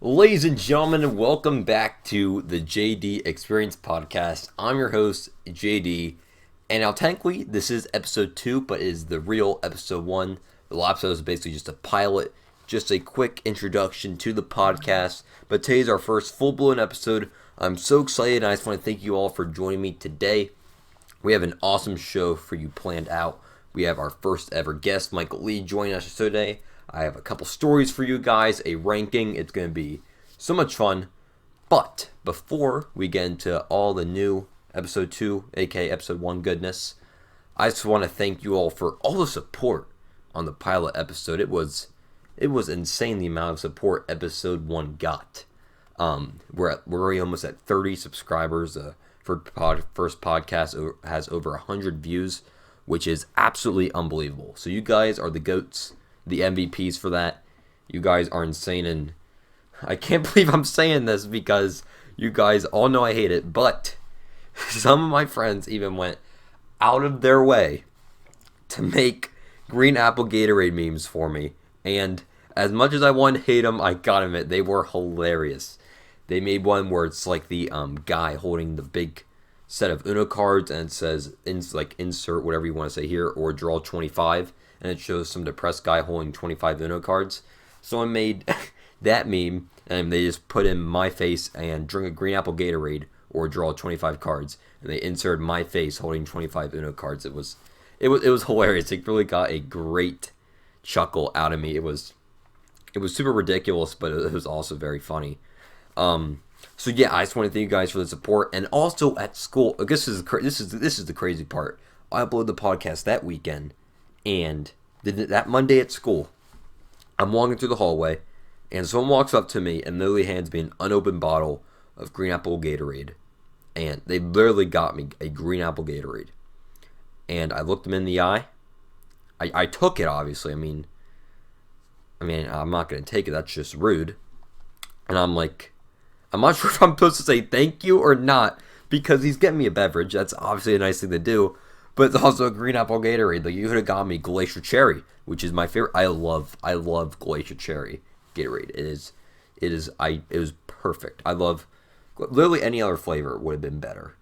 Ladies and gentlemen, welcome back to the JD Experience Podcast. I'm your host, JD, and now technically this is episode 2, but it is the real episode 1. The last episode is basically just a pilot, just a quick introduction to the podcast, but today's our first full-blown episode. I'm so excited, and I just want to thank you all for joining me today. We have an awesome show for you planned out. We have our first ever guest, Michael Lee, joining us today. I have a couple stories for you guys, a ranking. It's going to be so much fun. But before we get into all the new episode 2, aka episode 1 goodness, I just want to thank you all for all the support on the pilot episode. It was insane the amount of support episode 1 got. We're already almost at 30 subscribers. First podcast has over 100 views, which is absolutely unbelievable. So you guys are the GOATs, the MVPs for that. You guys are insane, and I can't believe I'm saying this because you guys all know I hate it, but some of my friends even went out of their way to make green apple Gatorade memes for me, and as much as I want to hate them, I gotta admit, they were hilarious. They made one where it's like the guy holding the big set of Uno cards, and it says, insert whatever you want to say here, or draw 25, and it shows some depressed guy holding 25 Uno cards. Someone made that meme, and they just put in my face and drink a green apple Gatorade, or draw 25 cards, and they inserted my face holding 25 Uno cards. It was hilarious. It really got a great chuckle out of me. It was super ridiculous, but it was also very funny. So yeah, I just want to thank you guys for the support, and also at school. I guess this is the crazy part. I uploaded the podcast that weekend, and that Monday at school, I'm walking through the hallway, and someone walks up to me and literally hands me an unopened bottle of green apple Gatorade, and they literally got me a green apple Gatorade, and I looked them in the eye. I took it, obviously. I mean, I'm not gonna take it. That's just rude. And I'm like, I'm not sure if I'm supposed to say thank you or not, because he's getting me a beverage. That's obviously a nice thing to do, but it's also a green apple Gatorade. Like, you could have got me Glacier Cherry, which is my favorite. I love Glacier Cherry Gatorade. It was perfect. I love literally any other flavor would have been better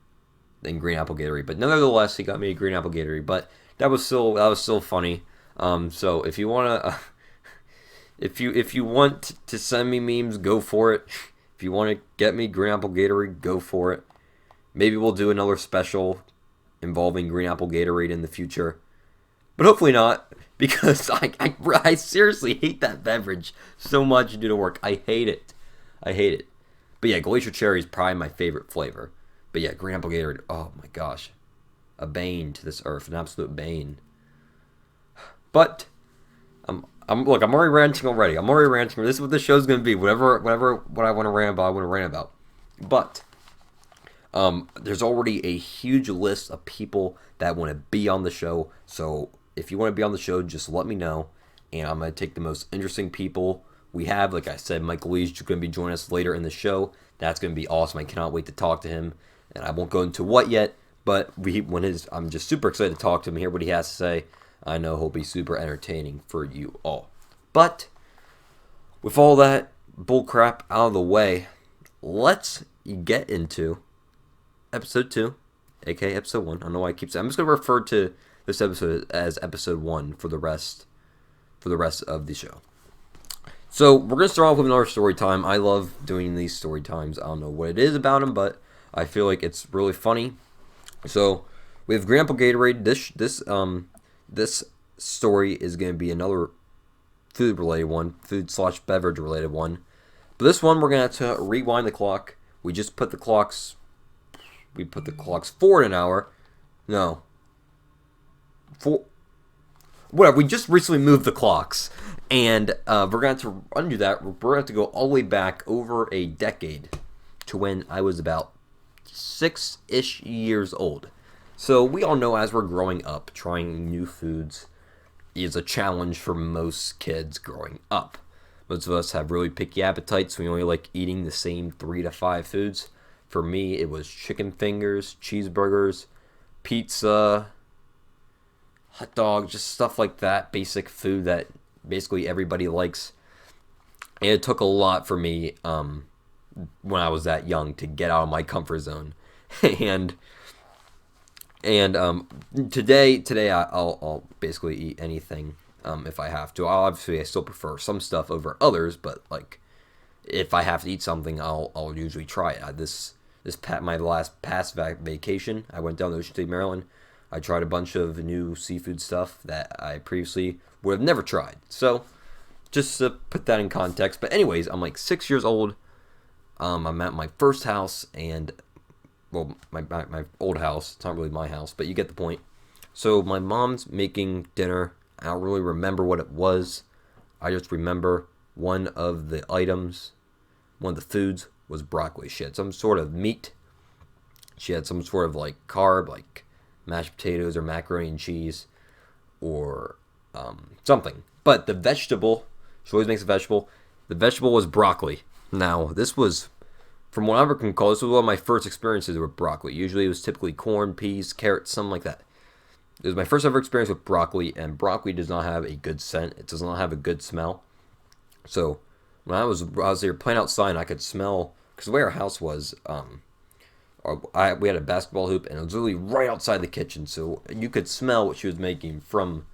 than green apple Gatorade, but nevertheless, he got me a green apple Gatorade. But that was still funny. So if you wanna, if you want to send me memes, go for it. If you want to get me green apple Gatorade, go for it. Maybe we'll do another special involving green apple Gatorade in the future, but hopefully not, because I seriously hate that beverage so much due to work. I hate it. But yeah, Glacier Cherry is probably my favorite flavor. But yeah, green apple Gatorade, oh my gosh, a bane to this earth, an absolute bane. But I'm already ranting already. This is what this show's gonna be. What I want to rant about, I want to rant about. But there's already a huge list of people that want to be on the show. So if you want to be on the show, just let me know, and I'm gonna take the most interesting people we have. Like I said, Michael Lee's going to be joining us later in the show. That's going to be awesome. I cannot wait to talk to him, and I won't go into what yet. But I'm just super excited to talk to him, hear what he has to say. I know he'll be super entertaining for you all. But with all that bullcrap out of the way, let's get into episode 2, aka episode 1. I don't know why I keep saying. I'm just going to refer to this episode as episode 1 for the rest of the show. So we're going to start off with another story time. I love doing these story times. I don't know what it is about them, but I feel like it's really funny. So we have green apple Gatorade. This story is going to be another food-related one, food/beverage-related one. But this one, we're going to have to rewind the clock. We put the clocks forward an hour. No. Whatever, we just recently moved the clocks. And we're going to have to undo that. We're going to have to go all the way back over a decade to when I was about 6-ish years old. So we all know, as we're growing up, trying new foods is a challenge for most kids growing up. Most of us have really picky appetites. We only like eating the same 3 to 5 foods. For me, it was chicken fingers, cheeseburgers, pizza, hot dog, just stuff like that. Basic food that basically everybody likes. And it took a lot for me when I was that young to get out of my comfort zone. and and today I'll basically eat anything if I have to. Obviously, I still prefer some stuff over others, but like if I have to eat something, I'll usually try it. My last past vacation, I went down to Ocean City, Maryland. I tried a bunch of new seafood stuff that I previously would have never tried. So just to put that in context. But anyways, I'm like 6 years old. I'm at my first house, and well, my old house. It's not really my house, but you get the point. So my mom's making dinner. I don't really remember what it was. I just remember one of the foods was broccoli. She had some sort of meat. She had some sort of like carb, like mashed potatoes or macaroni and cheese, or something. But the vegetable, she always makes a vegetable. The vegetable was broccoli. Now, this was, from what I ever can recall, this was one of my first experiences with broccoli. Usually it was typically corn, peas, carrots, something like that. It was my first ever experience with broccoli, and broccoli does not have a good scent. It does not have a good smell. So when I was there playing outside, and I could smell, because the way our house was, we had a basketball hoop, and it was literally right outside the kitchen, so you could smell what she was making from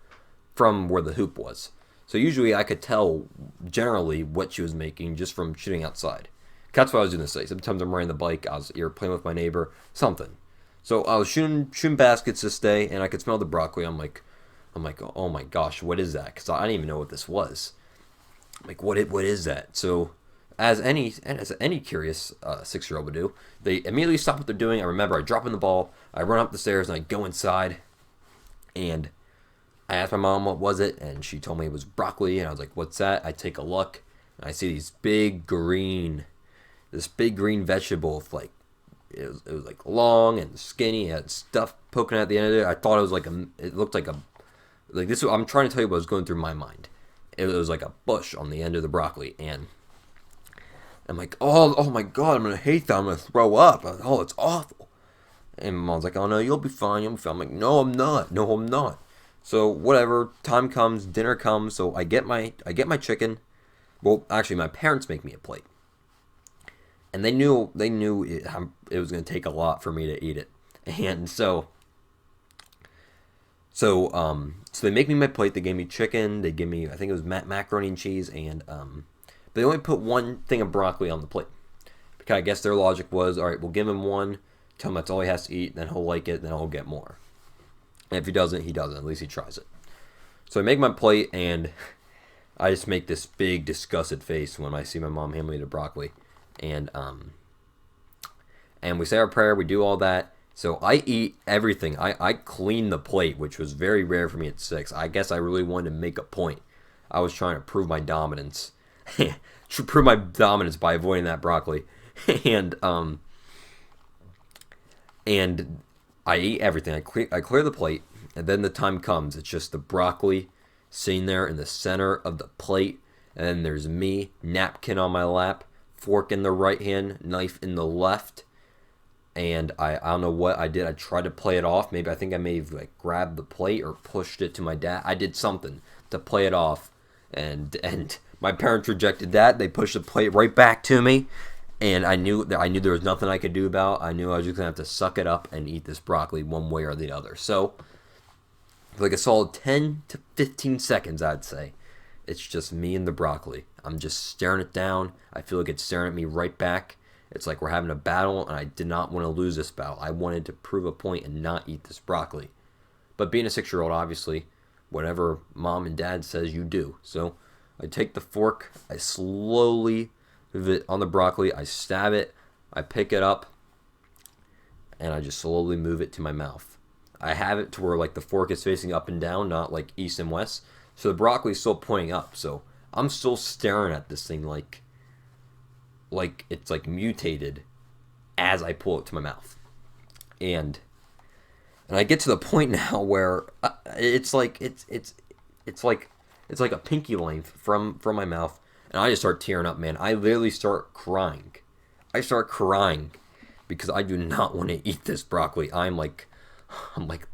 where the hoop was. So usually I could tell generally what she was making just from shooting outside. That's what I was doing this day. Sometimes I'm riding the bike, I was either playing with my neighbor, something. So I was shooting baskets this day, and I could smell the broccoli. I'm like, oh my gosh, what is that? Because I didn't even know what this was. I'm like, what is that? So as any curious 6-year-old would do, they immediately stop what they're doing. I remember I drop in the ball, I run up the stairs, and I go inside, and I asked my mom what was it, and she told me it was broccoli, and I was like, what's that? I take a look, and I see this big green vegetable with like, it was like long and skinny, it had stuff poking out the end of it. I thought it was it looked like this. I'm trying to tell you what was going through my mind. It was like a bush on the end of the broccoli, and I'm like, oh my god, I'm gonna hate that. I'm gonna throw up. Oh, it's awful. And my mom's like, oh no, you'll be fine. You'll be fine. I'm like, no, I'm not. No, I'm not. So whatever. Time comes, dinner comes. So I get my chicken. Well, actually, my parents make me a plate, and they knew it was gonna take a lot for me to eat it, and so they make me my plate. They gave me chicken. They give me, I think it was macaroni and cheese, and but they only put one thing of broccoli on the plate. Because I guess their logic was, all right, we'll give him one, tell him that's all he has to eat, then he'll like it, then he'll get more. And if he doesn't, he doesn't. At least he tries it. So I make my plate, and I just make this big disgusted face when I see my mom hand me the broccoli, and we say our prayer. We do all that. So I eat everything. I clean the plate, which was very rare for me at 6. I guess I really wanted to make a point. I was trying to prove my dominance. Prove my dominance by avoiding that broccoli. and I eat everything. I clear the plate, and then the time comes. It's just the broccoli sitting there in the center of the plate, and then there's me, napkin on my lap, fork in the right hand, knife in the left. And I don't know what I did. I tried to play it off. Maybe I think I may have like grabbed the plate or pushed it to my dad. I did something to play it off, and my parents rejected that. They pushed the plate right back to me, and I knew there was nothing I could do about it. I knew I was just gonna have to suck it up and eat this broccoli one way or the other. So, for like a solid 10 to 15 seconds, I'd say, it's just me and the broccoli. I'm just staring it down. I feel like it's staring at me right back. It's like we're having a battle, and I did not want to lose this battle. I wanted to prove a point and not eat this broccoli. But being a 6-year-old, obviously, whatever mom and dad says, you do. So I take the fork, I slowly move it on the broccoli, I stab it, I pick it up, and I just slowly move it to my mouth. I have it to where like the fork is facing up and down, not like east and west. So the broccoli is still pointing up. So I'm still staring at this thing like it's like mutated as I pull it to my mouth, and I get to the point now where it's like a pinky length from my mouth, and I just start tearing up, man. I literally start crying. I start crying because I do not want to eat this broccoli. I'm like,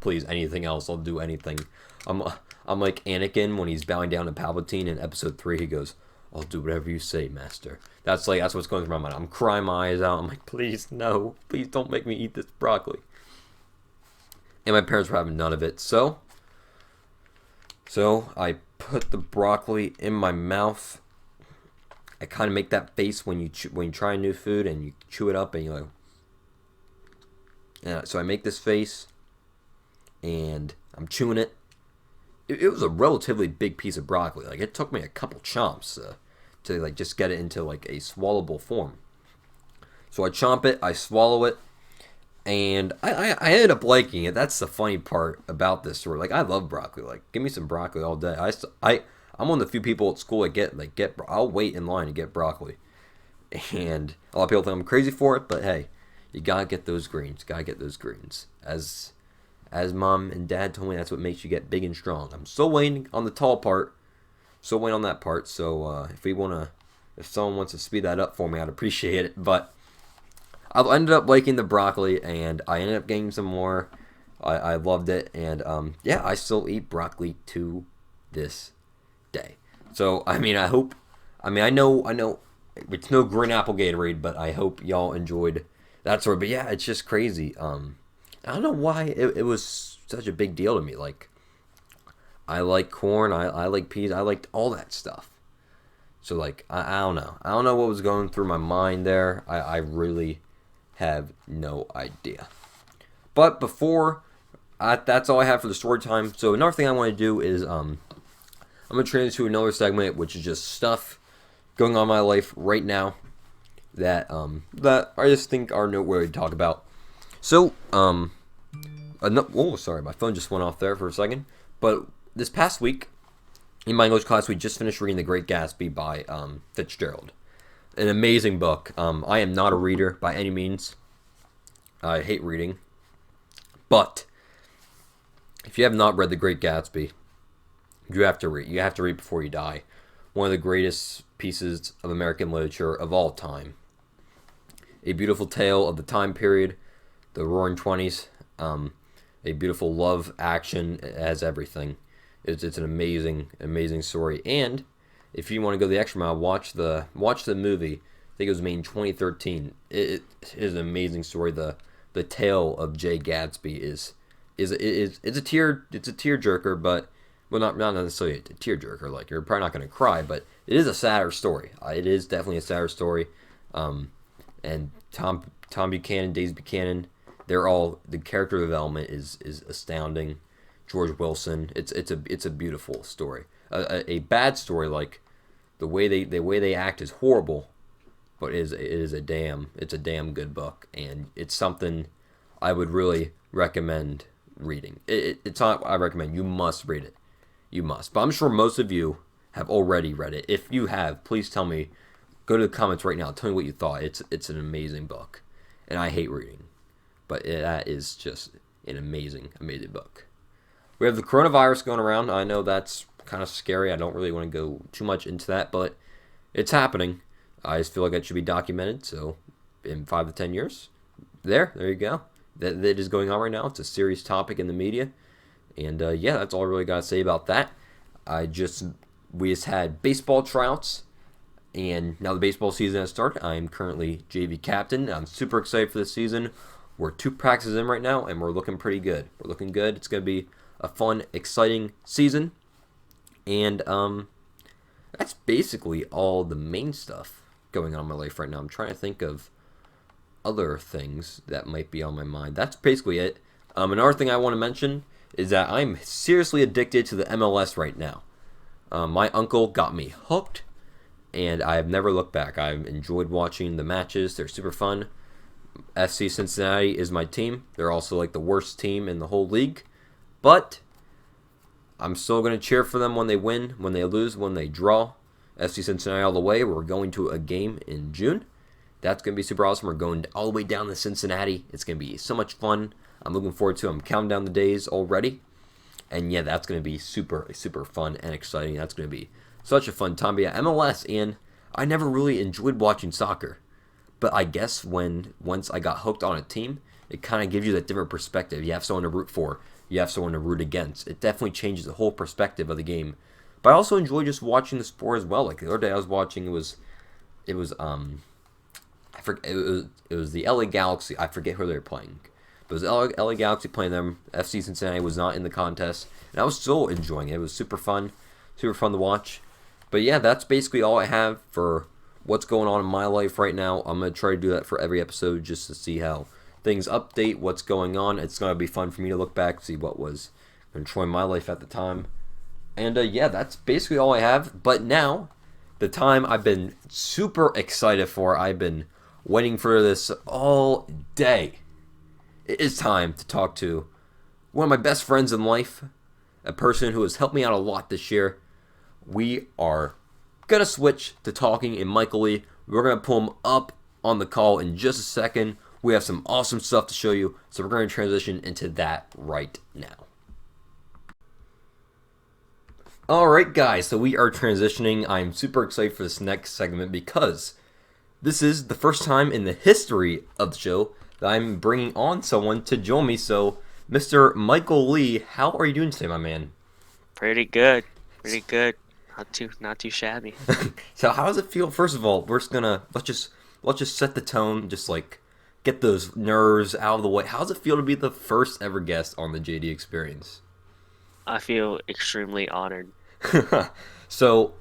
please, anything else, I'll do anything. I'm like Anakin when he's bowing down to Palpatine in Episode 3. He goes, I'll do whatever you say, master. That's what's going through my mind. I'm crying my eyes out. I'm like, please, no. Please don't make me eat this broccoli. And my parents were having none of it. So I put the broccoli in my mouth. I kind of make that face when you try new food and you chew it up and you're like... Yeah, so I make this face and I'm chewing it. It was a relatively big piece of broccoli. Like, it took me a couple chomps to like just get it into like a swallowable form. So I chomp it, I swallow it, and I ended up liking it. That's the funny part about this story. Like, I love broccoli. Like, give me some broccoli all day. I'm one of the few people at school that get I'll wait in line to get broccoli. And a lot of people think I'm crazy for it, but hey, you gotta get those greens. Gotta get those greens. As mom and dad told me, that's what makes you get big and strong. I'm still waiting on the tall part. Still waiting on that part. So if someone wants to speed that up for me, I'd appreciate it. But I ended up liking the broccoli, and I ended up getting some more. I loved it, and I still eat broccoli to this day. So I know it's no green apple Gatorade, but I hope y'all enjoyed that story. But yeah, it's just crazy. I don't know why it was such a big deal to me. Like, I like corn, I like peas, I liked all that stuff. So like, I don't know. I don't know what was going through my mind there. I really have no idea. But that's all I have for the story time. So another thing I want to do is I'm going to transition to another segment, which is just stuff going on in my life right now that I just think are noteworthy to talk about. So, sorry, my phone just went off there for a second. But this past week, in my English class, we just finished reading The Great Gatsby by Fitzgerald. An amazing book. I am not a reader by any means. I hate reading. But if you have not read The Great Gatsby, you have to read. You have to read before you die. One of the greatest pieces of American literature of all time. A beautiful tale of the time period, the Roaring '20s. A beautiful love, action, it has everything. It's an amazing story. And if you want to go the extra mile, watch the movie. I think it was made in 2013. It is an amazing story. The tale of Jay Gatsby is a tearjerker, but not necessarily a tearjerker. Like, you're probably not going to cry, but it is a sadder story. It is definitely a sadder story. And Tom Buchanan, Daisy Buchanan, the character development is astounding. George Wilson, it's a beautiful story. A bad story, like the way they act is horrible, but it is a damn good book, and it's something I would really recommend reading. It's not I recommend, you must read it. You must. But I'm sure most of you have already read it. If you have, please tell me. Go to the comments right now. Tell me what you thought. It's an amazing book, and I hate reading, but that is just an amazing book. We have the coronavirus going around. I know that's kind of scary. I don't really want to go too much into that, but it's happening. I just feel like it should be documented. So in 5 to 10 years, there you go. That is going on right now. It's a serious topic in the media, and that's all I really got to say about that. We just had baseball tryouts. And now the baseball season has started. I am currently JV captain. I'm super excited for this season. We're 2 practices in right now, and we're looking pretty good. We're looking good. It's going to be a fun, exciting season. And that's basically all the main stuff going on in my life right now. I'm trying to think of other things that might be on my mind. That's basically it. Another thing I want to mention is that I'm seriously addicted to the MLS right now. My uncle got me hooked. And I have never looked back. I've enjoyed watching the matches. They're super fun. FC Cincinnati is my team. They're also like the worst team in the whole league. But I'm still going to cheer for them when they win, when they lose, when they draw. FC Cincinnati all the way. We're going to a game in June. That's going to be super awesome. We're going all the way down to Cincinnati. It's going to be so much fun. I'm looking forward to it. I'm counting down the days already. And yeah, that's going to be super, super fun and exciting. That's going to be such a fun time. But yeah, MLS, and I never really enjoyed watching soccer. But I guess once I got hooked on a team, it kind of gives you that different perspective. You have someone to root for. You have someone to root against. It definitely changes the whole perspective of the game. But I also enjoy just watching the sport as well. Like the other day I was watching, I forget, it was the LA Galaxy. I forget who they were playing. But it was LA Galaxy playing them. FC Cincinnati was not in the contest. And I was still enjoying it. It was super fun to watch. But yeah, that's basically all I have for what's going on in my life right now. I'm going to try to do that for every episode just to see how things update, what's going on. It's going to be fun for me to look back, see what was controlling my life at the time. And yeah, that's basically all I have. But now, the time I've been super excited for, I've been waiting for this all day. It is time to talk to one of my best friends in life, a person who has helped me out a lot this year. We are going to switch to talking in Michael Lee. We're going to pull him up on the call in just a second. We have some awesome stuff to show you, so we're going to transition into that right now. Alright guys, so we are transitioning. I'm super excited for this next segment because this is the first time in the history of the show that I'm bringing on someone to join me. So, Mr. Michael Lee, how are you doing today, my man? Pretty good. Not too shabby. So, how does it feel? First of all, we're just gonna let's just set the tone, just like get those nerves out of the way. How does it feel to be the first ever guest on the JD Experience? I feel extremely honored. So,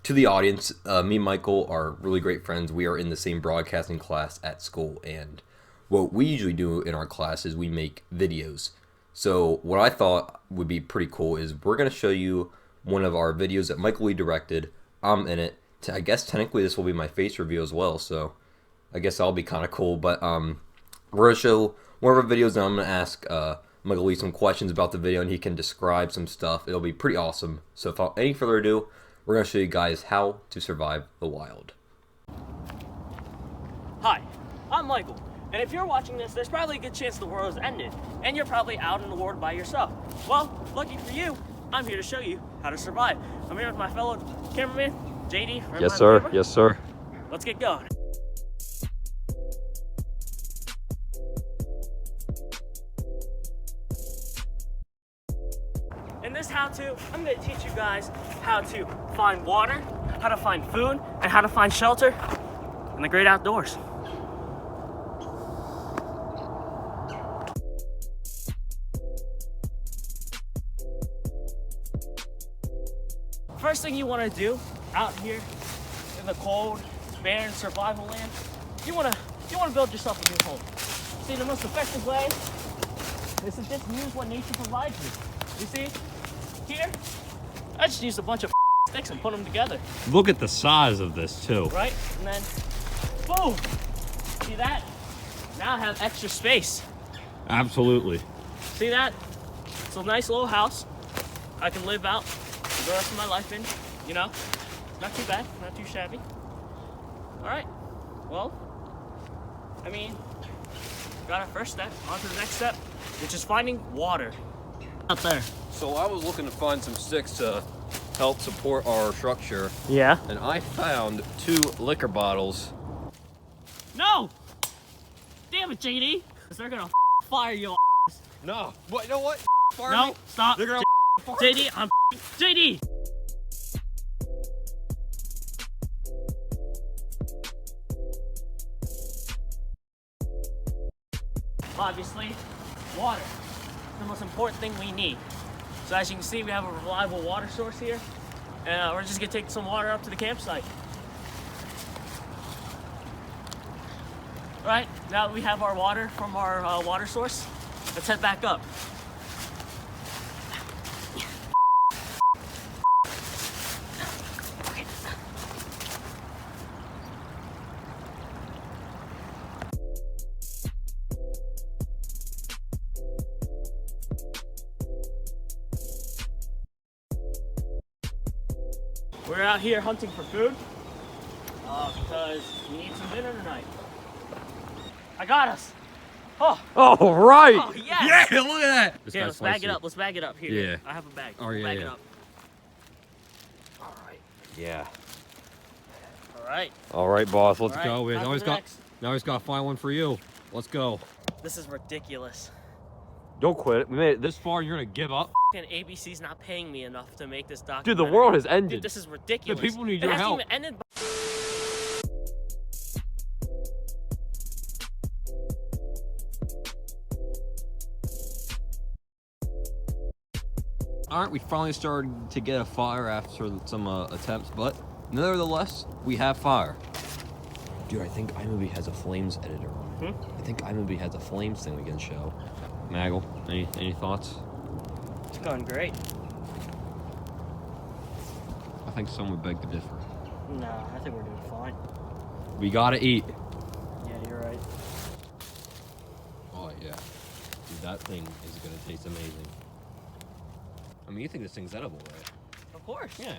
to the audience, me and Michael are really great friends. We are in the same broadcasting class at school, and what we usually do in our class is we make videos. So, what I thought would be pretty cool is we're going to show you one of our videos that Michael Lee directed. I'm in it. I guess technically this will be my face review as well, so I guess that'll be kind of cool. But we're going to show one of our videos, and I'm going to ask Michael Lee some questions about the video, and he can describe some stuff. It'll be pretty awesome. So without any further ado, we're going to show you guys how to survive the wild. Hi, I'm Michael, and if you're watching this, there's probably a good chance the world has ended, and you're probably out in the world by yourself. Well, lucky for you, I'm here to show you how to survive. I'm here with my fellow cameraman, JD. Yes, sir. Yes, sir. Let's get going. In this how-to, I'm going to teach you guys how to find water, how to find food, and how to find shelter in the great outdoors. First thing you want to do out here in the cold, barren survival land, you want to build yourself a new home. See, the most effective way is to just use what nature provides you. You see, here, I just used a bunch of sticks and put them together. Look at the size of this too. Right, and then, boom! See that? Now I have extra space. Absolutely. See that? It's a nice little house I can live out the rest of my life in, you know? Not too bad, not too shabby. Alright, well, I mean, got our first step, on to the next step, which is finding water. Out there. So I was looking to find some sticks to help support our structure, Yeah? and I found 2 liquor bottles. No! Damn it, JD! Because they're gonna fire your ass. No, what? You know what? Fire No, me. stop. They're gonna JD, I'm JD! Obviously, water. The most important thing we need. So as you can see, we have a reliable water source here. And we're just gonna take some water up to the campsite. All right, now that we have our water from our water source, let's head back up. We're out here hunting for food because we need some dinner tonight. I got us. Oh, Oh, right. oh yes. Yeah, look at that. Okay, let's bag it up. Let's bag it up here. Yeah. I have a bag. Oh, We'll yeah, bag it yeah. up. All right. Yeah. All right. All right, boss. Let's All right, go. We on to always the got. next. Now he's got to find one for you. Let's go. This is ridiculous. Don't quit. We made it this far. You're gonna give up. fucking ABC's not paying me enough to make this documentary. Dude, the world has Dude, ended. this is ridiculous. The people need It your hasn't help. even ended. Alright, we finally started to get a fire after some attempts, but nevertheless, we have fire. Dude, I think iMovie has a Flames editor. I think iMovie has a Flames thing we can show. Maggle, any thoughts? It's going great. I think some would beg to differ. No, I think we're doing fine. We gotta eat. Yeah, you're right. Oh yeah. Dude, that thing is gonna taste amazing. I mean, you think this thing's edible, right? Of course. Yeah.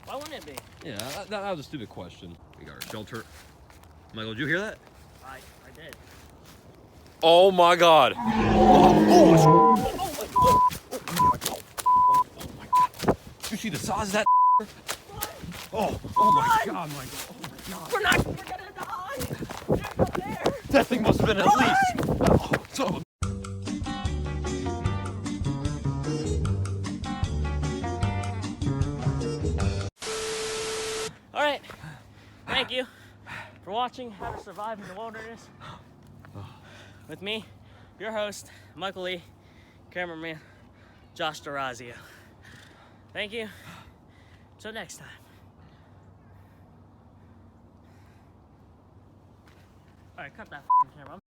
Why wouldn't it be? Yeah, that was a stupid question. We got our shelter. Michael, did you hear that? I did. Oh my God! You see the size of that? Oh my God, Michael. Oh my God. We're gonna die! There's up there! That thing must have been at least. Oh, son of a- Alright. Thank you for watching How to Survive in the Wilderness. With me, your host, Michael Lee, cameraman, Josh D'Orazio. Thank you. Till next time. Alright, cut that f***ing camera.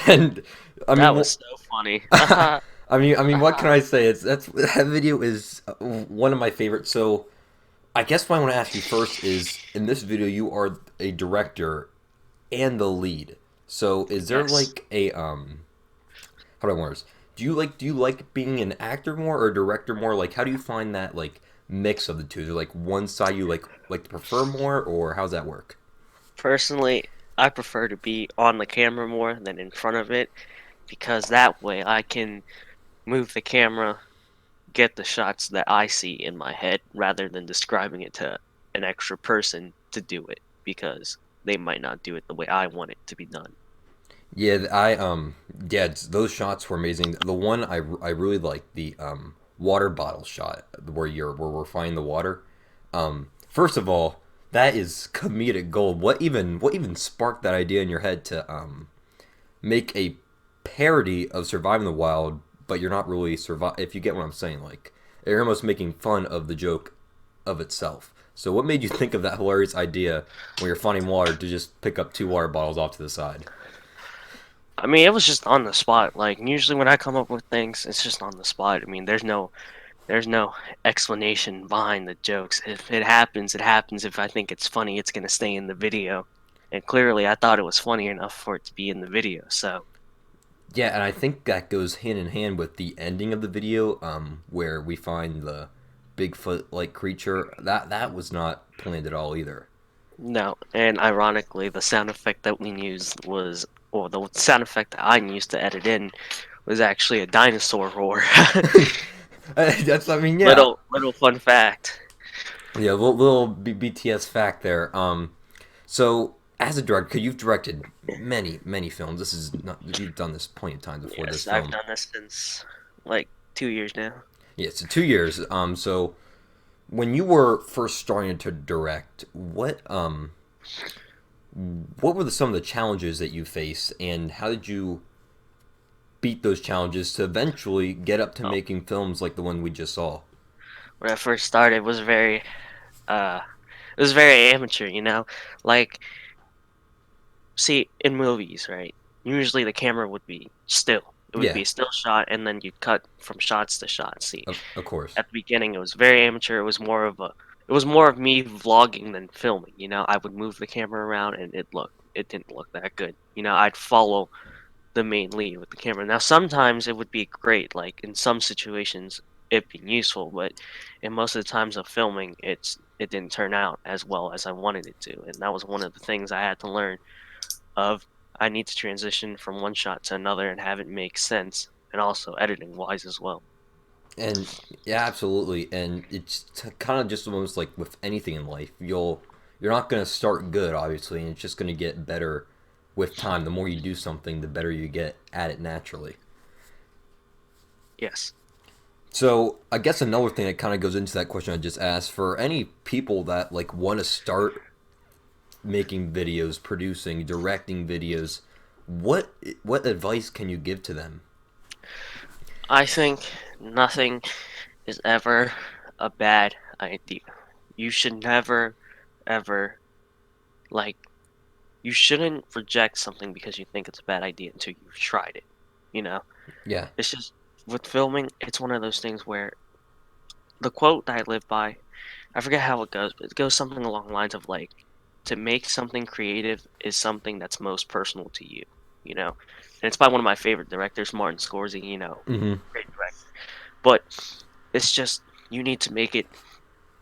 And I mean, That was so funny. I mean, what can I say? That video is one of my favorites. So, I guess what I want to ask you first is, in this video, you are a director and the lead. So, is there Yes. like a how do I word this? Do you like being an actor more or a director more? Like, how do you find that like mix of the two? Is there like one side you like to prefer more, or how's that work? Personally, I prefer to be on the camera more than in front of it, because that way I can move the camera, get the shots that I see in my head, rather than describing it to an extra person to do it, because they might not do it the way I want it to be done. Yeah, those shots were amazing. The one I really liked, the water bottle shot where we're finding the water. First of all, that is comedic gold. What even sparked that idea in your head to make a parody of Surviving the Wild, but you're not really if you get what I'm saying, like you're almost making fun of the joke of itself. So what made you think of that hilarious idea when you're finding water to just pick up 2 water bottles off to the side? I mean, it was just on the spot. Like, usually when I come up with things, it's just on the spot. I mean, there's no explanation behind the jokes. If it happens, it happens. If I think it's funny, it's gonna stay in the video. And clearly, I thought it was funny enough for it to be in the video. So, Yeah, and I think that goes hand in hand with the ending of the video, where we find the Bigfoot-like creature. That was not planned at all either. no. And ironically, the sound effect that we used was, or the sound effect that I used to edit in, was actually a dinosaur roar. That's, I mean, yeah. Little fun fact. Yeah, little BTS fact there. So as a director, you've directed many films. This is not, you've done this plenty of times before this Yes, film. I've done this since like 2 years now. Yeah, so 2 years. So when you were first starting to direct, what were some of the challenges that you faced, and how did you beat those challenges to eventually get up to making films like the one we just saw? When I first started, it was very amateur, you know? Like, see, in movies, right? Usually the camera would be still. It would Yeah. be a still shot, and then you'd cut from shots to shots. See, Of course. at the beginning, it was very amateur. It was more of me vlogging than filming. You know, I would move the camera around, and it didn't look that good. You know, I'd follow the main lead with the camera. Now, sometimes it would be great. Like in some situations, it'd be useful, but in most of the times of filming, it didn't turn out as well as I wanted it to, and that was one of the things I had to learn. I need to transition from one shot to another and have it make sense, and also editing wise as well. And yeah, absolutely. And it's kind of just almost like with anything in life, you're not going to start good, obviously, and it's just going to get better with time. The more you do something, the better you get at it naturally. Yes. So I guess another thing that kind of goes into that question I just asked, for any people that like want to start making videos, producing, directing videos, what advice can you give to them? I think nothing is ever a bad idea. You should never, ever, like, you shouldn't reject something because you think it's a bad idea until you've tried it. You know? Yeah. It's just, with filming, it's one of those things where the quote that I live by, I forget how it goes, but it goes something along the lines of, like, to make something creative is something that's most personal to you, you know? And it's by one of my favorite directors, Martin Scorsese, you know, Mm-hmm. great director. But it's just, you need to make it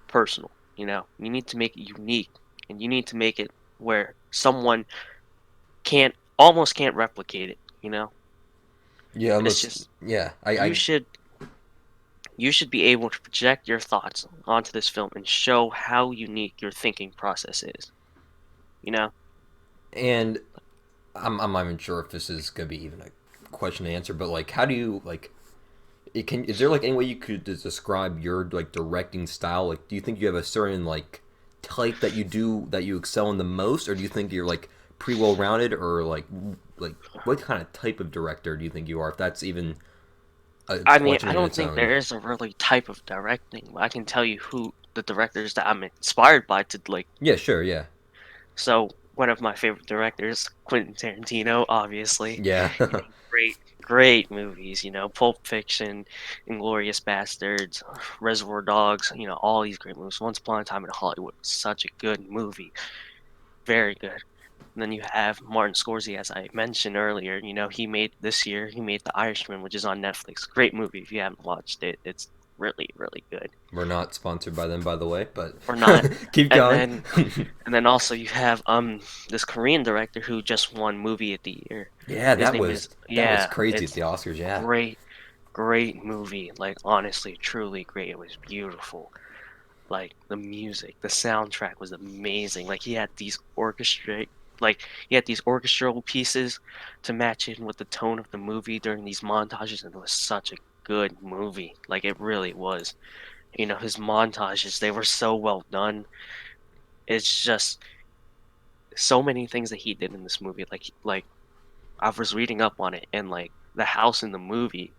personal, you know? You need to make it unique, and you need to make it where someone almost can't replicate it, you know? Yeah, It's almost. just, Yeah, you should you should be able to project your thoughts onto this film and show how unique your thinking process is, you know? and I'm not even sure if this is gonna be even a question to answer, but like, how do you like? Is there like any way you could describe your like directing style? Like, do you think you have a certain like type that you do that you excel in the most, or do you think you're like pretty well rounded, or like what kind of type of director do you think you are? If that's even a I mean, question I in don't its think own. there is a really type of directing, but I can tell you who the directors that I'm inspired by to like. Yeah, sure, yeah, So, one of my favorite directors, Quentin Tarantino, obviously. yeah, He made great movies, you know, Pulp Fiction, Inglourious Bastards, Reservoir Dogs, you know, all these great movies. Once Upon a Time in Hollywood was such a good movie. Very good. And then you have Martin Scorsese, as I mentioned earlier. You know, he made The Irishman, which is on Netflix. Great movie if you haven't watched it. It's really, really good. we're not sponsored by them, by the way, but Or not. keep And going. then and then also you have this Korean director who just won movie of the year. Yeah, His name is that was yeah, crazy at it's the Oscars. Yeah, great, great movie. Like honestly, truly great. It was beautiful. Like the music, the soundtrack was amazing. Like he had these orchestral pieces to match in with the tone of the movie during these montages, and it was such a good movie. Like it really was. You know, his montages, they were so well done. It's just so many things that he did in this movie. Like I was reading up on it, and like the house in the movie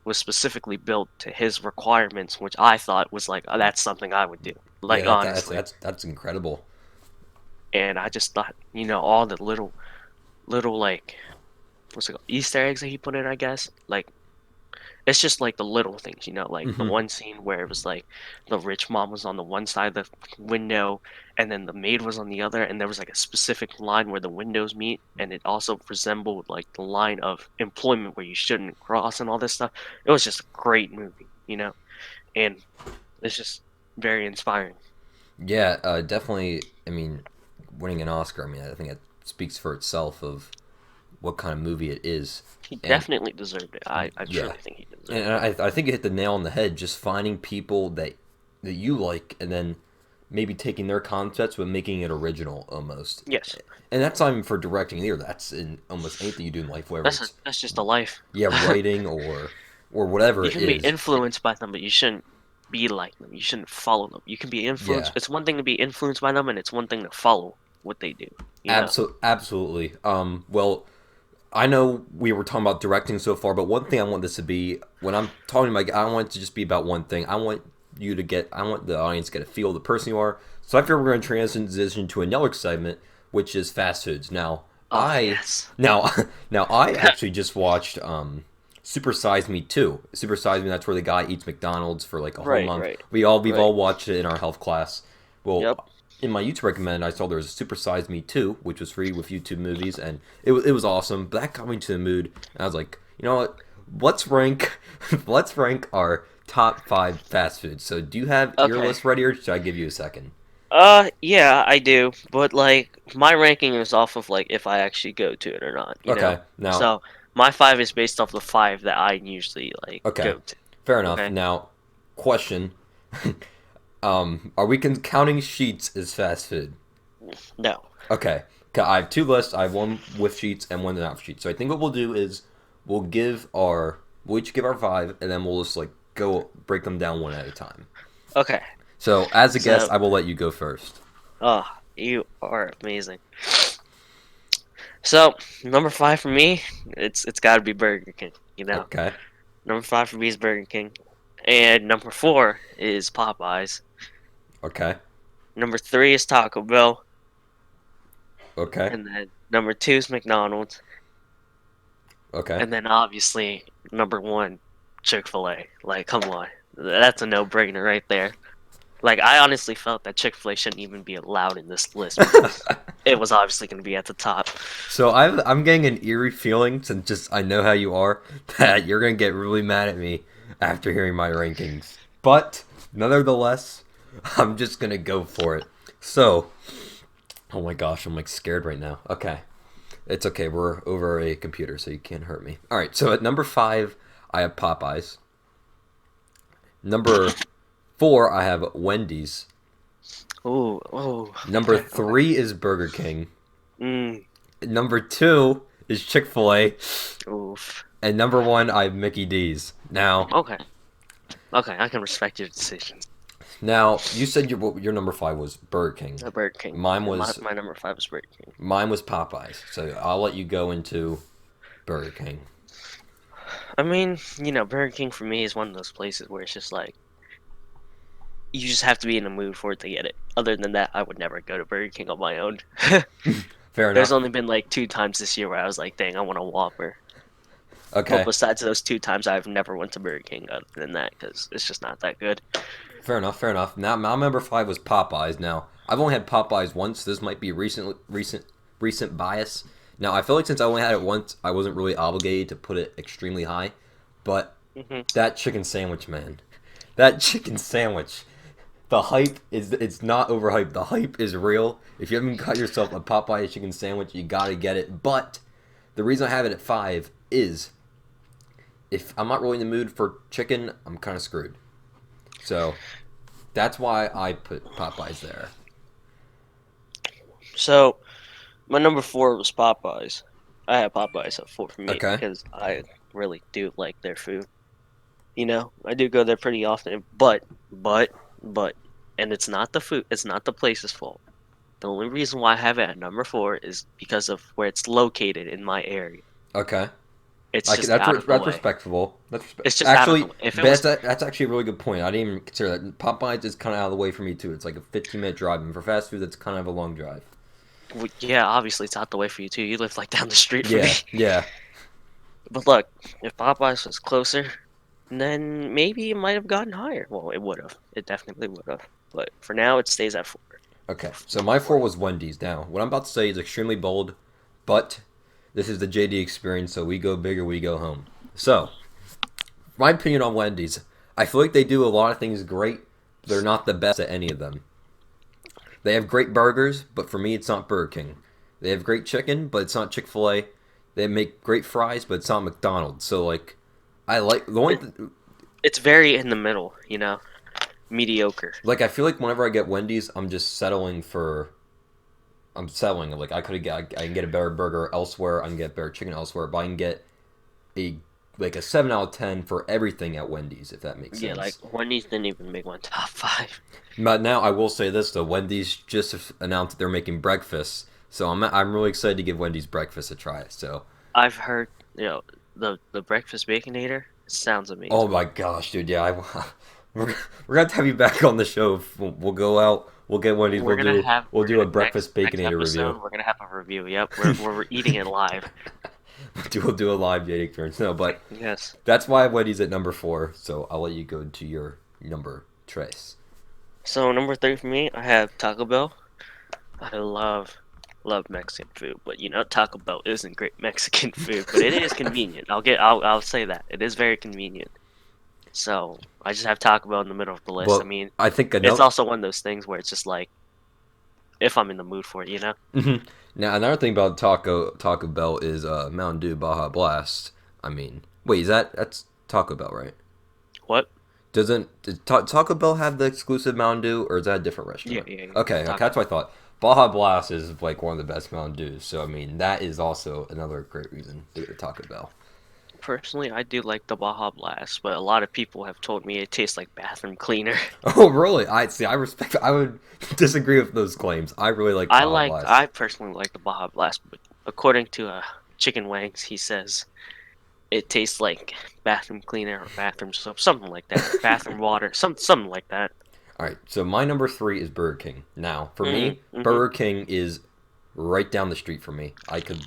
was specifically built to his requirements, which I thought was like, oh, that's something I would do. yeah, Like honestly. that's incredible. And I just thought, you know, all the little like what's it called? Easter eggs that he put in, I guess. Like it's just like the little things, you know, like the Hmm. one scene where it was like the rich mom was on the one side of the window and then the maid was on the other, and there was like a specific line where the windows meet, and it also resembled like the line of employment where you shouldn't cross and all this stuff. It was just a great movie, you know, and it's just very inspiring. Yeah, definitely. I mean, winning an Oscar. I mean, I think it speaks for itself of what kind of movie it is. He And definitely deserved it. I yeah, truly think he deserved and it. I think you hit the nail on the head. Just finding people that you like, and then maybe taking their concepts but making it original almost. Yes, And that's not even for directing either. That's in almost anything you do in life, whether it's that's just a life. yeah, writing or whatever You it can be is. influenced by them, but you shouldn't be like them. You shouldn't follow them. You can be Yeah, influenced. It's one thing to be influenced by them, and it's one thing to follow what they do. You know? absolutely. Well, I know we were talking about directing so far, but one thing I want this to be when I'm talking about, I want it to just be about one thing. I want the audience to get a feel of the person you are. So I figure we're going to transition to another segment, which is fast foods. Oh yes. Now, now I actually just watched Super Size Me 2. Super Size Me, that's where the guy eats McDonald's for like a whole Right, month. right, We've right. all watched it in our health class. Well, Yep. in my YouTube recommend, I saw there was a Super Size Me 2, which was free with YouTube movies, and it was awesome. But that got me to the mood, and I was like, you know what? Let's rank let's rank our top 5 fast foods. So do you have your Okay. list ready, or should I give you a second? Yeah, I do, but like my ranking is off of like if I actually go to it or not. You Okay, know. now So my 5 is based off the 5 that I usually like okay. go to. Fair enough. Okay. Now, question: are we counting sheets as fast food? No. Okay. I have two lists. I have one with sheets and one without sheets. So I think what we'll do is we'll each give our five, and then we'll just like go break them down one at a time. Okay. So as a guest, So- I will let you go first. Oh, you are amazing. So number 5 for me, it's got to be Burger King. You know, Okay. number 5 for me is Burger King, and number 4 is Popeyes. Okay. Number 3 is Taco Bell, Okay. and then number 2 is McDonald's, Okay. and then obviously number 1, Chick-fil-A. Like, come on, that's a no-brainer right there. Like, I honestly felt that Chick-fil-A shouldn't even be allowed in this list because it was obviously going to be at the top. So I'm getting an eerie feeling, since just I know how you are, that you're gonna get really mad at me after hearing my rankings. But nevertheless, I'm just gonna go for it. So, oh my gosh, I'm like scared right now. Okay, it's okay. We're over a computer, so you can't hurt me. All right. So at number 5, I have Popeyes. Number 4, I have Wendy's. Oh. Number 3 is Burger King. Mm, Number 2 is Chick-fil-A. oof. And number 1, I have Mickey D's. Now, Okay, I can respect your decision. you said your number 5 was Burger King. Burger King. Mine And was- my number 5 was Burger King. Mine was Popeyes. So I'll let you go into Burger King. I mean, you know, Burger King for me is one of those places where it's just like you just have to be in the mood for it to get it. Other than that, I would never go to Burger King on my own. Fair There's enough. only been like 2 times this year where I was like, dang, I want a Whopper. Okay, But besides those 2 times, I've never went to Burger King other than that because it's just not that good. fair enough. Now, my number 5 was Popeyes. Now, I've only had Popeyes once. This might be recent bias. Now, I feel like since I only had it once, I wasn't really obligated to put it extremely high. But Hmm. that chicken sandwich, man. That chicken sandwich. The hype it's not overhyped. The hype is real. If you haven't got yourself a Popeye chicken sandwich, you gotta get it. But the reason I have it at 5 is if I'm not really in the mood for chicken, I'm kind of screwed. So that's why I put Popeyes there. So, my number 4 was Popeyes. I had Popeyes at 4 for me Okay. because I really do like their food. You know, I do go there pretty often, but, and it's not the food, it's not the place's fault. The only reason why I have it at number 4 is because of where it's located in my area. Okay, It's like just that's out of the that's way. respectable. It's just out of actually the way. If it that's actually a really good point. I didn't even consider that. Popeyes is kind of out of the way for me too. It's like a 15-minute drive, and for fast food, that's kind of a long drive. Well, yeah, obviously it's out the way for you too. You live like down the street from Yeah, me. yeah. But look, if Popeyes was closer, then maybe it might have gotten higher. Well, it would have. It definitely would have. But for now, it stays at 4. Okay, so my 4 was Wendy's. Now, what I'm about to say is extremely bold, but this is the JD experience, so we go big or we go home. So, my opinion on Wendy's, I feel like they do a lot of things great, but they're not the best at any of them. They have great burgers, but for me, it's not Burger King. They have great chicken, but it's not Chick-fil-A. They make great fries, but it's not McDonald's. So, like, I like the only It's very in the middle, you know, mediocre. like I feel like whenever I get Wendy's, I'm just settling. Like I can get a better burger elsewhere. I can get better chicken elsewhere, but I can get a 7 out of 10 for everything at Wendy's, if that makes Yeah, sense. like Wendy's didn't even make one top 5. But now I will say this though: Wendy's just announced that they're making breakfast, so I'm really excited to give Wendy's breakfast a try. So, I've heard, you know, the breakfast baconator sounds amazing. oh my gosh, dude, yeah, we're gonna have to have you back on the show. We'll go out. We'll get Wendy's. We're gonna have We'll we're do a gonna- breakfast next baconator episode, review. We're gonna have a review. Yep, we're eating it live. We'll do a live dating experience. No, but Yes. that's why Wendy's at number 4. So I'll let you go to your number, Trace. So number 3 for me, I have Taco Bell. I love Mexican food, but you know Taco Bell isn't great Mexican food, but it is convenient. I'll say that it is very convenient. So I just have Taco Bell in the middle of the list. Well, I mean, I think it's another. also one of those things where it's just like, if I'm in the mood for it, you know. Mhm. Now another thing about Taco Bell is Mountain Dew Baja Blast. I mean, wait, that's Taco Bell, right? What? Does Taco Bell have the exclusive Mountain Dew, or is that a different restaurant? Yeah. Okay, Taco that's what I thought. Baja Blast is like one of the best Mountain Dews, so I mean that is also another great reason to go to Taco Bell. Personally, I do like the Baja Blast, but a lot of people have told me it tastes like bathroom cleaner. Oh, really? I see. I respect. I would disagree with those claims. I really like Baja Blast. I personally like the Baja Blast, but according to Chicken Wangs, he says it tastes like bathroom cleaner or bathroom soap, something like that. Bathroom water, something like that. All right, so my number 3 is Burger King. Now, for me, Mhm. Burger King is right down the street from me. I could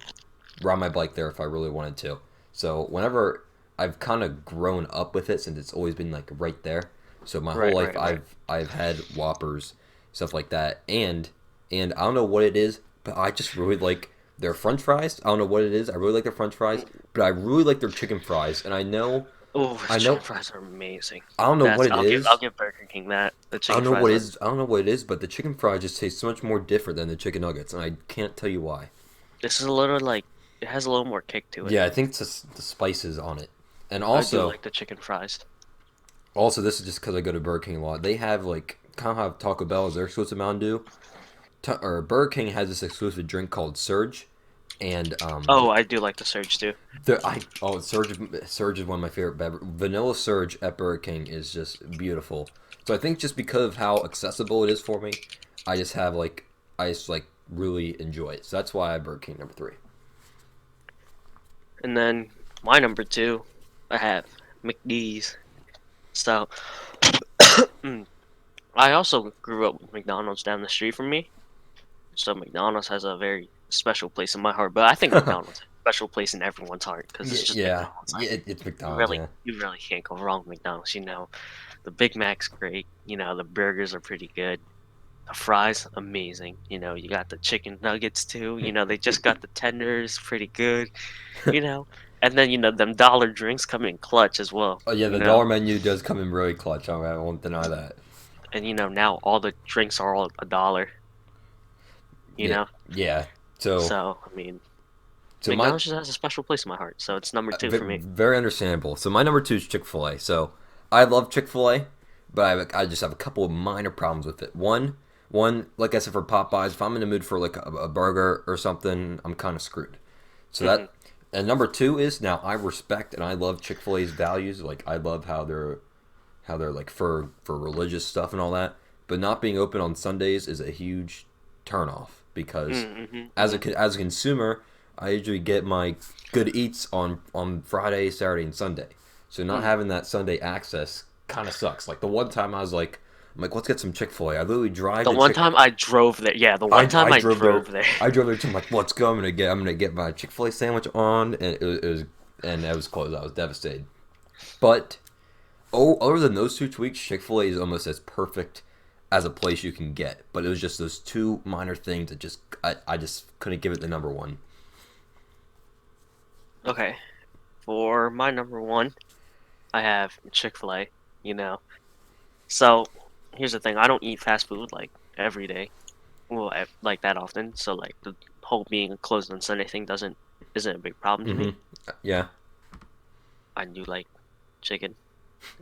ride my bike there if I really wanted to. So whenever I've kind of grown up with it since it's always been like right there. So my whole life I've had Whoppers, stuff like that, and I don't know what it is, but I just really like their French fries. I don't know what it is. I really like their French fries, but I really like their chicken fries, and I know. Oh, I his know- chicken fries are amazing. I don't know what it is. I'll give Burger King that. The I chicken don't know fries what it are- is. I don't know what it is, but the chicken fry just tastes so much more different than the chicken nuggets, and I can't tell you why. This is a little like it has a little more kick to it. Yeah, I think it's just the spices on it, and I do also, like the chicken fries. this is just because I go to Burger King a lot. They have like kind of have Taco Bell as their exclusive Mountain Dew, or Burger King has this exclusive drink called Surge, and Oh, I do like the Surge too. Surge is one of my favorite beverages. Vanilla Surge at Burger King is just beautiful. So I think just because of how accessible it is for me, I just really enjoy it. So that's why I have Burger King number 3. And then my number 2, I have McD's. So I also grew up with McDonald's down the street from me. So McDonald's has a very special place in my heart. But I think McDonald's has a special place in everyone's heart because it's just Yeah, McDonald's. Like, it's McDonald's. you really can't go wrong with McDonald's. The Big Mac's great. The burgers are pretty good. The fries, amazing. You got the chicken nuggets too. They just got the tenders, pretty good. And then them dollar drinks come in clutch as well. Oh yeah, the dollar menu does come in really clutch. I won't deny that. And now all the drinks are all $1. Yeah. So I mean, McDonald's just has a special place in my heart. So it's number 2 for me. Very understandable. So my number 2 is Chick-fil-A. So I love Chick-fil-A, but I just have a couple of minor problems with it. One, like I said, for Popeyes, if I'm in the mood for like a burger or something, I'm kind of screwed. So that, and number 2 is, now I respect and I love Chick-fil-A's values. Like I love how they're like for religious stuff and all that. But not being open on Sundays is a huge turnoff because as a consumer, I usually get my good eats on Friday, Saturday, and Sunday. So not having that Sunday access kind of sucks. Like the one time I'm like, let's get some Chick-fil-A. I literally drive. The one time I drove there. Yeah, the one time I drove there. I drove there to let's go. I'm gonna get my Chick-fil-A sandwich on, and it was closed. I was devastated. But other than those 2 tweaks, Chick-fil-A is almost as perfect as a place you can get. But it was just those 2 minor things that I just couldn't give it the number 1. Okay, for my number 1, I have Chick-fil-A. So here's the thing: I don't eat fast food like every day, like that often. So like the whole being closed on Sunday thing isn't a big problem to me. Yeah. I do like chicken,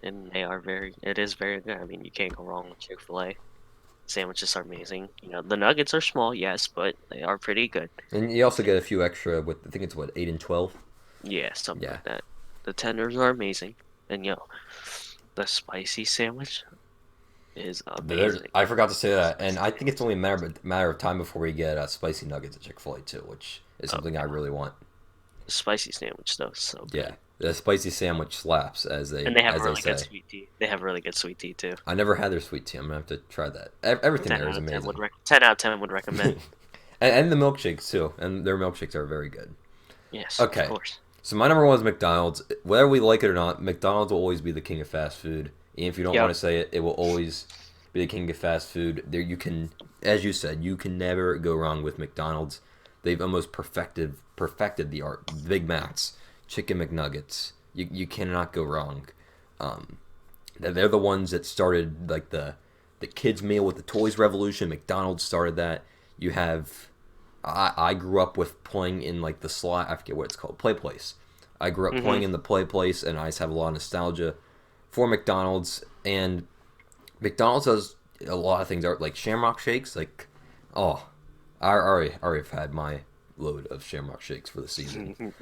and it is very good. I mean, you can't go wrong with Chick-fil-A. Sandwiches are amazing. The nuggets are small, yes, but they are pretty good. And you also get a few extra with, I think it's 8 and 12. Yeah, something like that. The tenders are amazing, and the spicy sandwich is amazing. I forgot to say that, and I think it's only a matter of time before we get spicy nuggets at Chick-fil-A too, which is something I really want. The spicy sandwich though, so good. Yeah, the spicy sandwich slaps, as they And they have as really they good say. sweet tea. They have really good sweet tea too. I never had their sweet tea. I'm gonna have to try that. Everything 10 there out is of 10 amazing. 10 out of 10 would recommend. And the milkshakes too, and their milkshakes are very good. Yes, Okay. of course. So my number 1 is McDonald's. Whether we like it or not, McDonald's will always be the king of fast food. And if you don't Yep. want to say it, it will always be the king of fast food. There, you can, as you said, you can never go wrong with McDonald's. They've almost perfected the art. Big Macs, chicken McNuggets. You cannot go wrong. They're the ones that started like the kids meal with the toys revolution. McDonald's started that. You have. I grew up with playing in like the slot. I forget what it's called. Play Place. I grew up playing in the Play Place, and I just have a lot of nostalgia for McDonald's, and McDonald's does a lot of things like Shamrock Shakes. Like, oh, I already have had my load of Shamrock Shakes for the season.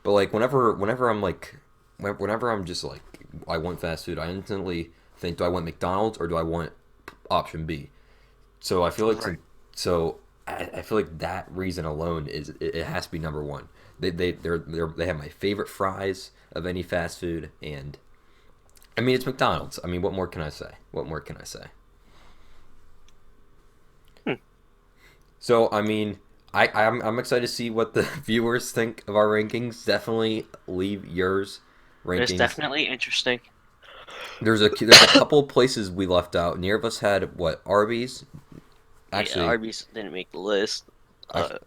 But like whenever I'm just like I want fast food, I instantly think, do I want McDonald's or do I want option B? So I feel like I feel like that reason alone it has to be number one. They have my favorite fries of any fast food, and I mean it's McDonald's. I mean, what more can I say? So I mean, I'm excited to see what the viewers think of our rankings. Definitely leave yours rankings. It's definitely interesting. There's a couple places we left out. Near of us had what, Arby's. Actually, yeah, Arby's didn't make the list. I'm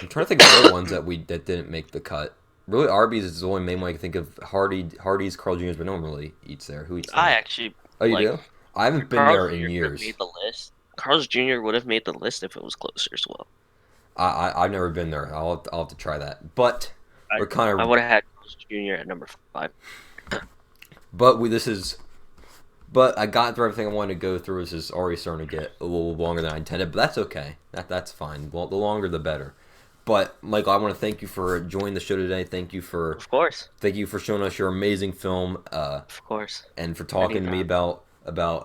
trying to think of other ones that didn't make the cut. Really, Arby's is the only main one I can think of. Hardee's, Carl Jr.'s, but no one really eats there. Who eats there? I actually. Oh, you do? I haven't been there in years. Made the list. Carl's Jr. would have made the list if it was closer as well. I've never been there. I'll have to try that. But we're kind of. I would have had Carl's Jr. at number 5. But I got through everything I wanted to go through. This is already starting to get a little longer than I intended, but that's okay. That's fine. Well, the longer the better. But Michael, I want to thank you for joining the show today. Thank you for showing us your amazing film. Of course. And for talking to me about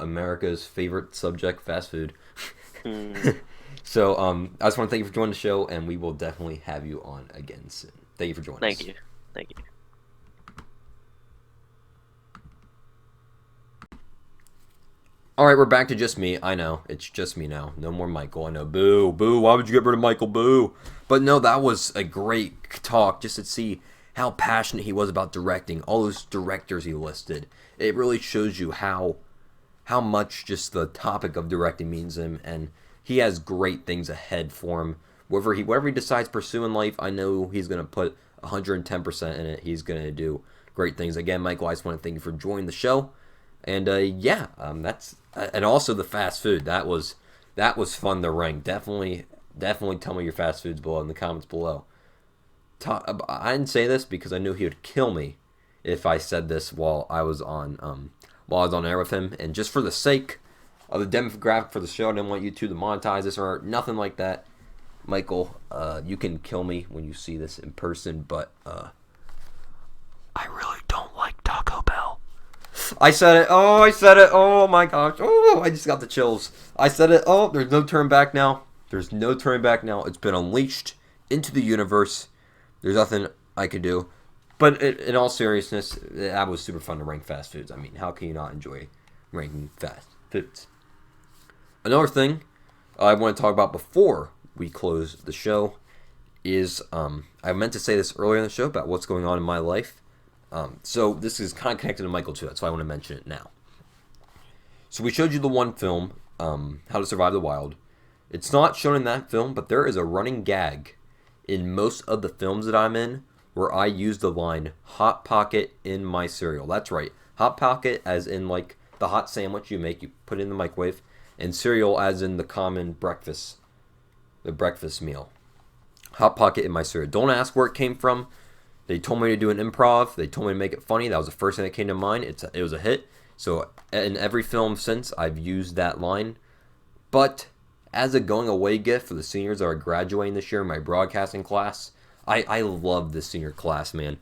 America's favorite subject, fast food. So I just want to thank you for joining the show, and we will definitely have you on again soon. Thank you for joining us. Thank you. All right, we're back to just me. I know, it's just me now. No more Michael. I know, boo, why would you get rid of Michael, boo? But no, that was a great talk just to see how passionate he was about directing. All those directors he listed. It really shows you how much just the topic of directing means to him, and he has great things ahead for him. Whatever he decides to pursue in life, I know he's going to put 110% in it. He's going to do great things. Again, Michael, I just want to thank you for joining the show. And that's and also the fast food. That was fun to rank. Definitely tell me your fast foods below in the comments below. I didn't say this because I knew he would kill me if I said this while I was on air with him. And just for the sake of the demographic for the show, I didn't want YouTube to monetize this or nothing like that. Michael, you can kill me when you see this in person, but I really don't like Taco Bell. I said it. Oh my gosh. Oh, I just got the chills. I said it. Oh, there's no turn back now. It's been unleashed into the universe. There's nothing I could do. But in all seriousness, that was super fun to rank fast foods. I mean, how can you not enjoy ranking fast foods? Another thing I want to talk about before we close the show is I meant to say this earlier in the show about what's going on in my life. So this is kind of connected to Michael too. That's why I want to mention it now. So we showed you the one film, How to Survive the Wild. It's not shown in that film, but there is a running gag in most of the films that I'm in where I use the line "Hot Pocket in my cereal." That's right, Hot Pocket as in like the hot sandwich you make, you put it in the microwave, and cereal as in the common breakfast, the breakfast meal. Hot Pocket in my cereal. Don't ask where it came from. They told me to do an improv. They told me to make it funny. That was the first thing that came to mind. It was a hit. So in every film since, I've used that line. But as a going away gift for the seniors that are graduating this year in my broadcasting class, I love this senior class, man.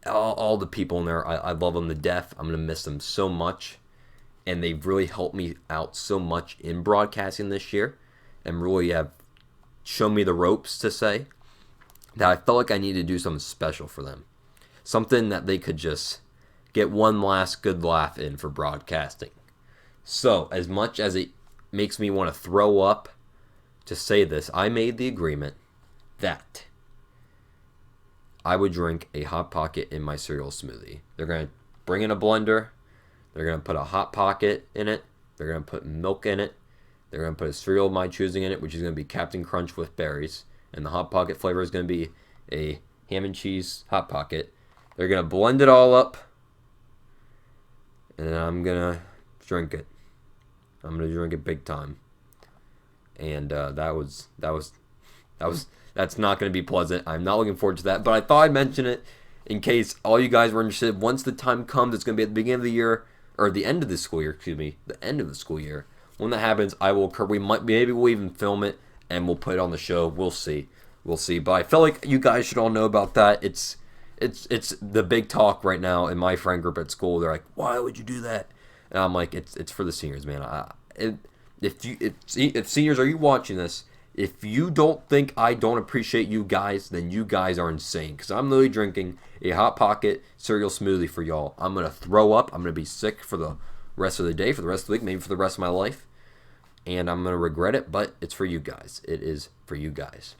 All the people in there, I love them to death. I'm going to miss them so much. And they've really helped me out so much in broadcasting this year. And really have shown me the ropes, to say, that I felt like I needed to do something special for them. Something that they could just get one last good laugh in for broadcasting. So, as much as it makes me want to throw up to say this, I made the agreement that I would drink a Hot Pocket in my cereal smoothie. They're going to bring in a blender. They're going to put a Hot Pocket in it. They're going to put milk in it. They're going to put a cereal of my choosing in it, which is going to be Captain Crunch with berries. And the Hot Pocket flavor is going to be a ham and cheese Hot Pocket. They're going to blend it all up. And I'm going to drink it. I'm going to drink it big time. And that's not going to be pleasant. I'm not looking forward to that. But I thought I'd mention it in case all you guys were interested, once the time comes, it's going to be at the beginning of the year, or the end of the school year, excuse me, the end of the school year. When that happens, I will, maybe we'll even film it, and we'll put it on the show. We'll see. We'll see. But I feel like you guys should all know about that. It's the big talk right now in my friend group at school. They're like, why would you do that? And I'm like, it's for the seniors, man. If seniors, are you watching this? If you don't think I don't appreciate you guys, then you guys are insane. Because I'm literally drinking a Hot Pocket cereal smoothie for y'all. I'm going to throw up. I'm going to be sick for the rest of the day, for the rest of the week, maybe for the rest of my life. And I'm going to regret it, but it's for you guys. It is for you guys.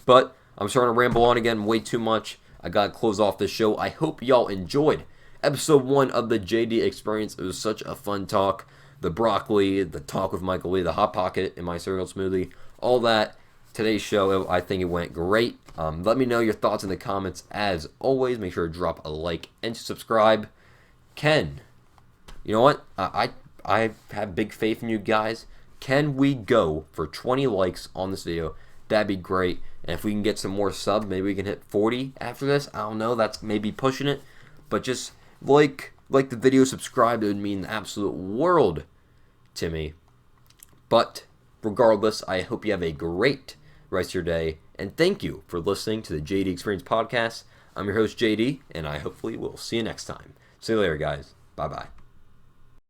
But I'm starting to ramble on again way too much. I got to close off this show. I hope y'all enjoyed episode 1 of the JD Experience. It was such a fun talk. The broccoli, the talk with Michael Lee, the Hot Pocket in my cereal smoothie, all that. Today's show, I think it went great. Let me know your thoughts in the comments. As always, make sure to drop a like and subscribe. Ken, you know what? I have big faith in you guys. Can we go for 20 likes on this video? That'd be great. And if we can get some more subs, maybe we can hit 40 after this. I don't know. That's maybe pushing it. But just like the video, subscribe. It would mean the absolute world to me. But regardless, I hope you have a great rest of your day. And thank you for listening to the JD Experience Podcast. I'm your host, JD, and I hopefully will see you next time. See you later, guys. Bye-bye.